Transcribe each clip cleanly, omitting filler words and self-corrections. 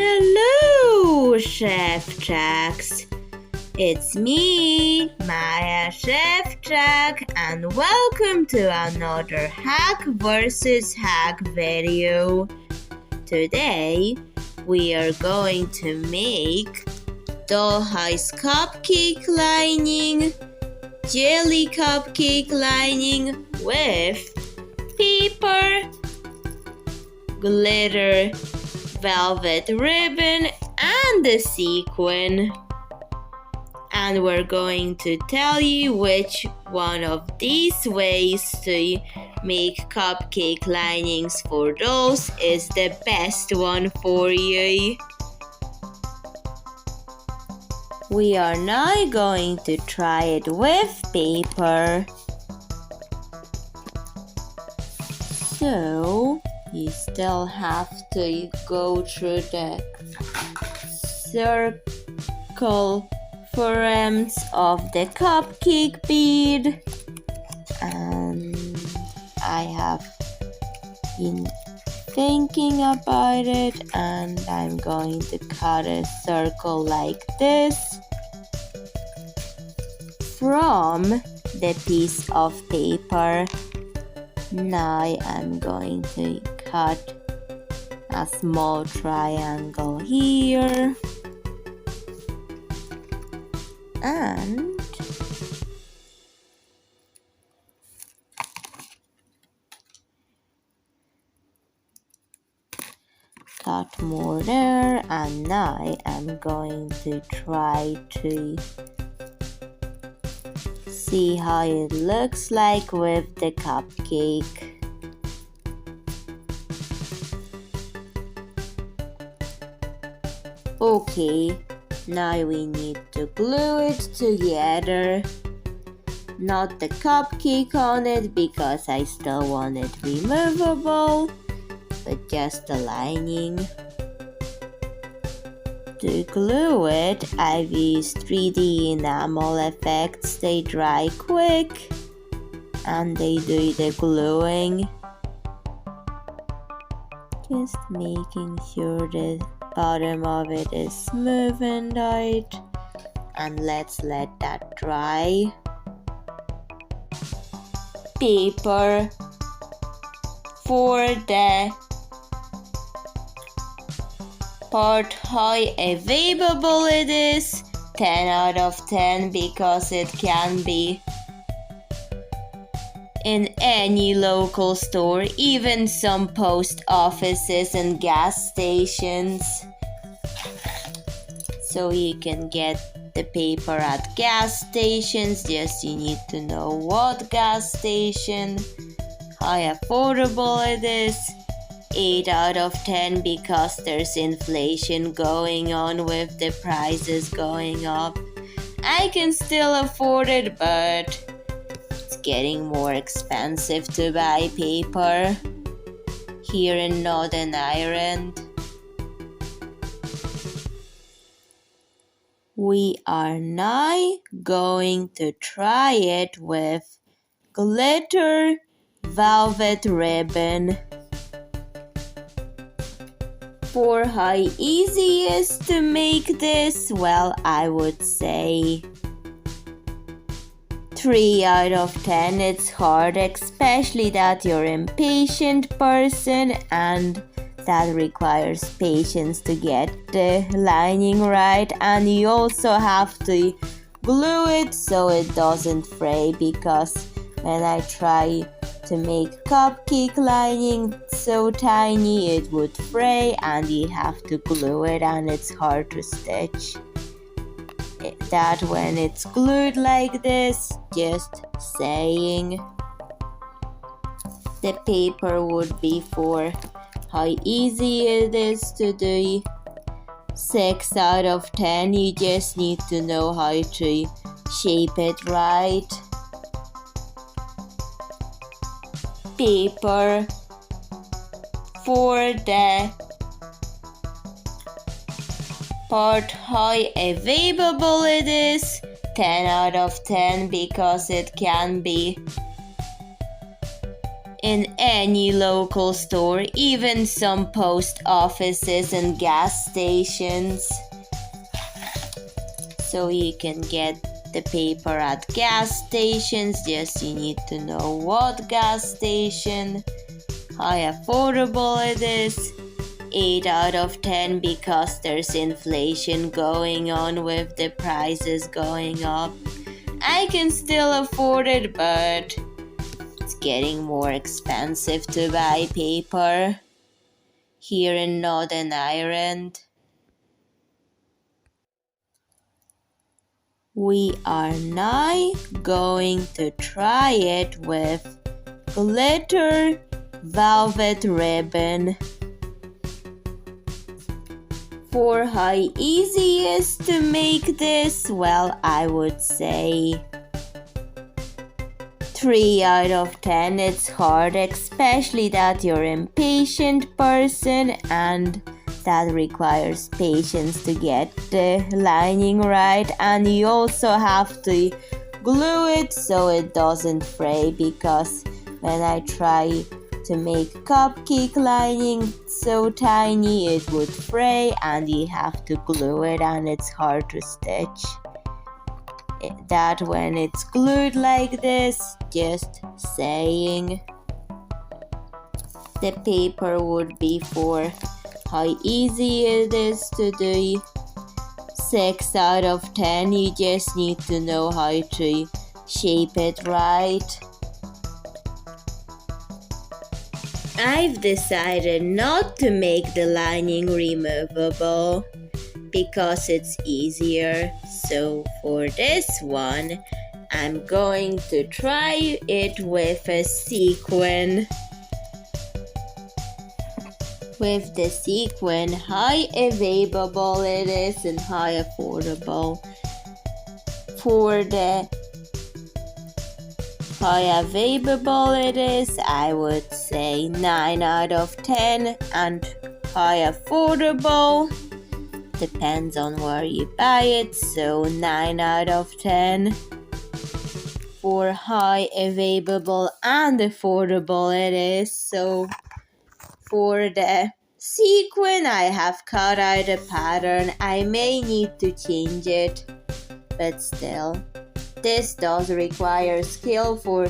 Hello, Szewczaks. It's me, Maja Szewczak, and welcome to another hack versus hack video. Today, we are going to make doll-house cupcake lining, jelly cupcake lining with paper, glitter, velvet ribbon, and the sequin. And we're going to tell you which one of these ways to make cupcake linings for dolls is the best one for you. We are now going to try it with paper. So, you still have to go through the circle forms of the cupcake bead, and I have been thinking about it, and I'm going to cut a circle like this from the piece of paper. Now I'm going to cut a small triangle here and cut more there, and now I'm going to try to see how it looks like with the cupcake. Okay, now we need to glue it together. Not the cupcake on it because I still want it removable, but just the lining. To glue it, I've used 3D enamel effects. They dry quick and they do the gluing. Just making sure the bottom of it is smoothened out, and let's let that dry. Paper for the part how available it is, 10 out of 10 because it can be in any local store, even some post offices and gas stations. So you can get the paper at gas stations, just you need to know what gas station, how affordable it is. 8 out of 10 because there's inflation going on with the prices going up. I can still afford it, but it's getting more expensive to buy paper here in Northern Ireland. We are now going to try it with glitter velvet ribbon. For how easy it is to make this, well, I would say 3 out of 10. It's hard, especially that you're an impatient person and that requires patience to get the lining right, and you also have to glue it so it doesn't fray, because when I try to make cupcake lining so tiny it would fray and you have to glue it and it's hard to stitch. That when it's glued like this, just saying. The paper would be for how easy it is to do. 6 out of 10, you just need to know how to shape it right. Paper for the part how available it is, 10 out of 10 because it can be in any local store, even some post offices and gas stations. So you can get the paper at gas stations, just you need to know what gas station, how affordable it is. 8 out of 10 because there's inflation going on with the prices going up. I can still afford it, but it's getting more expensive to buy paper here in Northern Ireland. We are now going to try it with glitter velvet ribbon. For how easy it is to make this, well, I would say 3 out of 10. It's hard, especially that you're an impatient person and that requires patience to get the lining right, and you also have to glue it so it doesn't fray, because when I try to make cupcake lining so tiny it would fray and you have to glue it and it's hard to stitch. That when it's glued like this, just saying. The paper would be for how easy it is to do. 6 out of 10. You just need to know how to shape it right. I've decided not to make the lining removable because it's easier. So for this one, I'm going to try it with a sequin. With the sequin, how available it is and how affordable. For the how available it is, I would say 9 out of 10, and how affordable depends on where you buy it, so 9 out of 10. For how available and affordable it is, so for the sequin, I have cut out a pattern. I may need to change it, but still, this does require skill for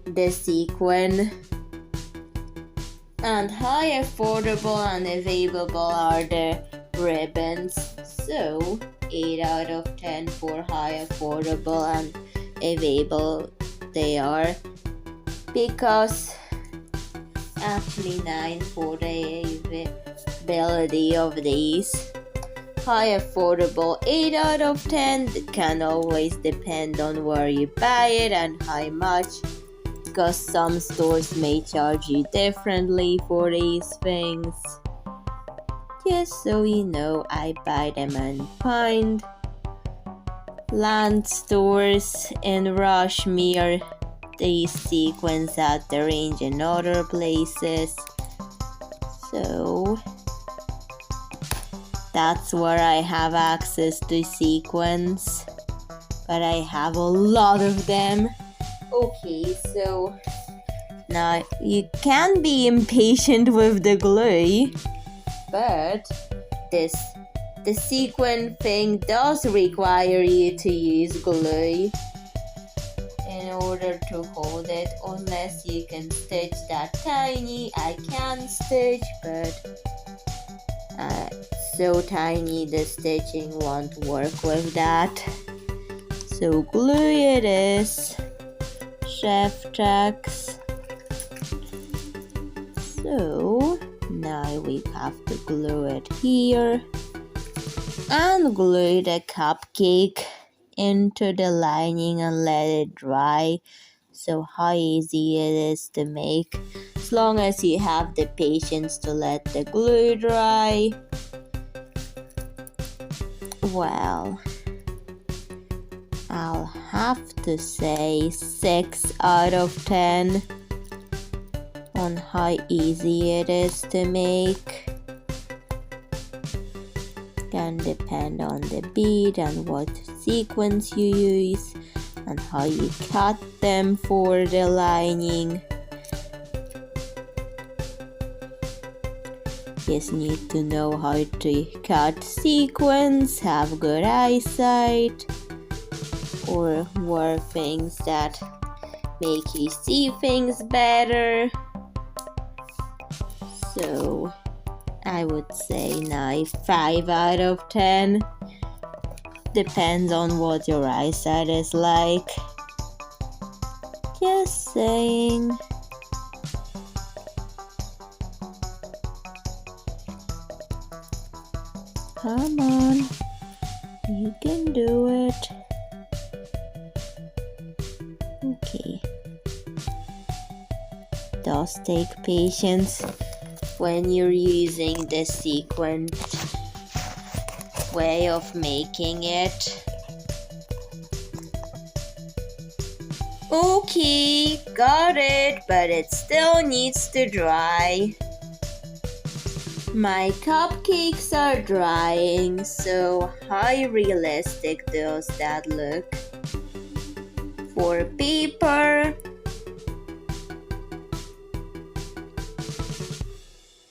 the sequin. And how affordable and available are the ribbons? So 8 out of 10 for how affordable and available they are, because actually 9 for the availability of these. How affordable, 8 out of 10. It can always depend on where you buy it and how much, because some stores may charge you differently for these things. Just so you know, I buy them in Pine Land stores in Rushmere. These sequins at the range in other places. So that's where I have access to sequins, but I have a lot of them. Okay, so now you can be impatient with the glue, but the sequin thing does require you to use glue in order to hold it, unless you can stitch that tiny. I can stitch, but so tiny the stitching won't work with that. So glue it is. Szewczak's. So now we have to glue it here and glue the cupcake into the lining and let it dry. So how easy it is to make, as long as you have the patience to let the glue dry. Well, I'll have to say 6 out of 10 on how easy it is to make. Can depend on the bead and what sequence you use and how you cut them for the lining. Kids need to know how to cut sequins, have good eyesight, or wear things that make you see things better. So I would say knife 5 out of 10. Depends on what your eyesight is like. Just saying. Come on, you can do it. Okay. Does take patience when you're using the sequin way of making it. Okay, got it, but it still needs to dry. My cupcakes are drying, so how realistic does that look? For paper,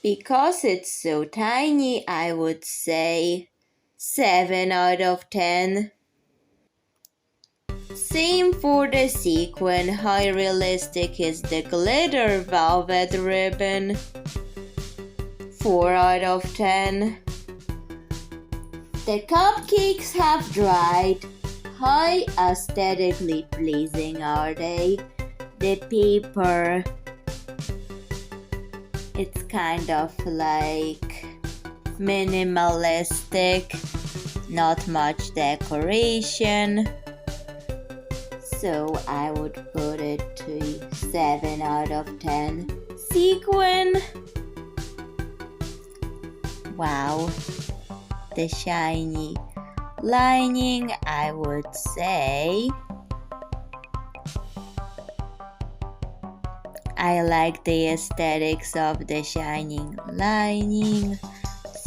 because it's so tiny, I would say 7 out of 10. Same for the sequin. How realistic is the glitter velvet ribbon? 4 out of 10. The cupcakes have dried. How aesthetically pleasing are they? The paper, it's kind of like minimalistic, not much decoration. So I would put it to 7 out of 10. Sequin. Wow, the shiny lining, I would say. I like the aesthetics of the shining lining,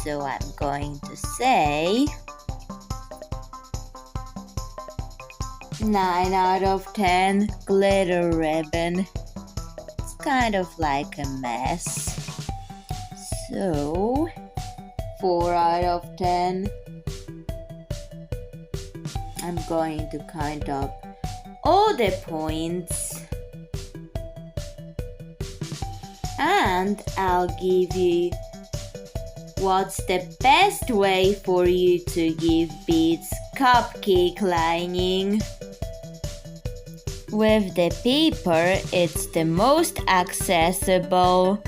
so I'm going to say 9 out of 10. Glitter ribbon. It's kind of like a mess. So 4 out of 10. I'm going to count up all the points. And I'll give you what's the best way for you to give beads cupcake lining. With the paper, it's the most accessible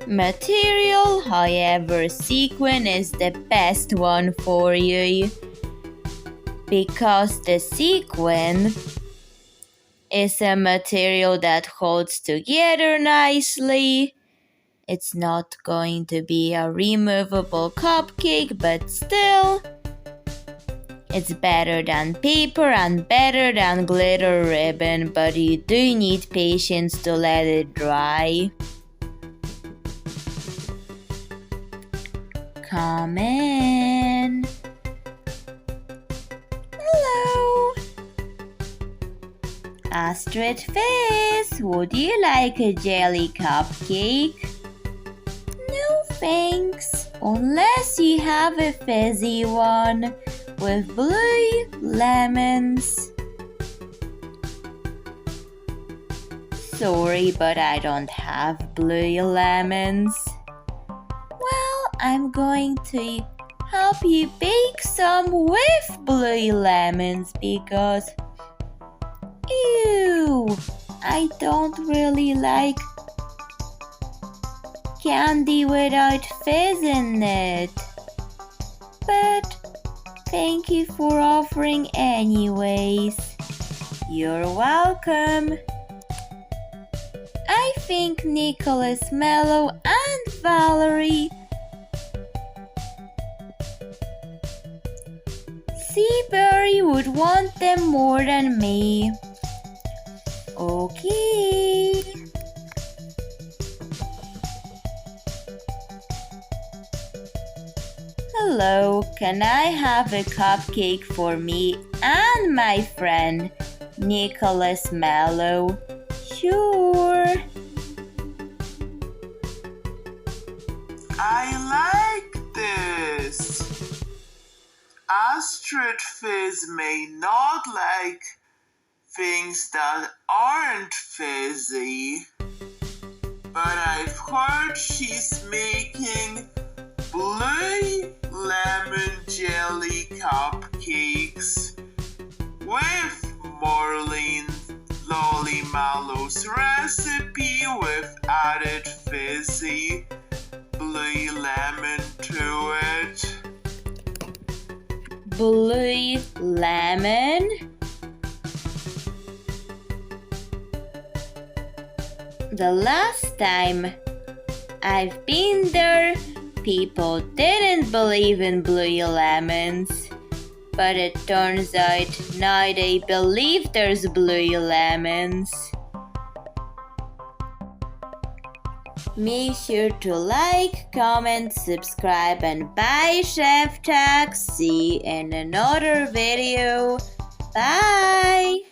material. However, sequin is the best one for you because the sequin is a material that holds together nicely. It's not going to be a removable cupcake, but still, it's better than paper and better than glitter ribbon, but you do need patience to let it dry. Come in. Hello. Astrid Fizz, would you like a jelly cupcake? No thanks, unless you have a fizzy one with blue lemons. Sorry, but I don't have blue lemons. Well, I'm going to help you bake some with blue lemons because ew, I don't really like candy without fizz in it. But thank you for offering anyways. You're welcome. I think Nicholas, Mello, and Valerie Seabury would want them more than me. Okay. Hello, can I have a cupcake for me and my friend Nicholas Mello? Sure. extra fizz may not like things that aren't fizzy, but I've heard she's making blue lemon jelly cupcakes with Marlene Lolly Mallow's recipe with added fizzy blue lemon to it. Blue lemon? The last time I've been there, people didn't believe in blue lemons. But it turns out now they believe there's blue lemons. Make sure to like, comment, subscribe, and bye, Szewczak. See you in another video. Bye!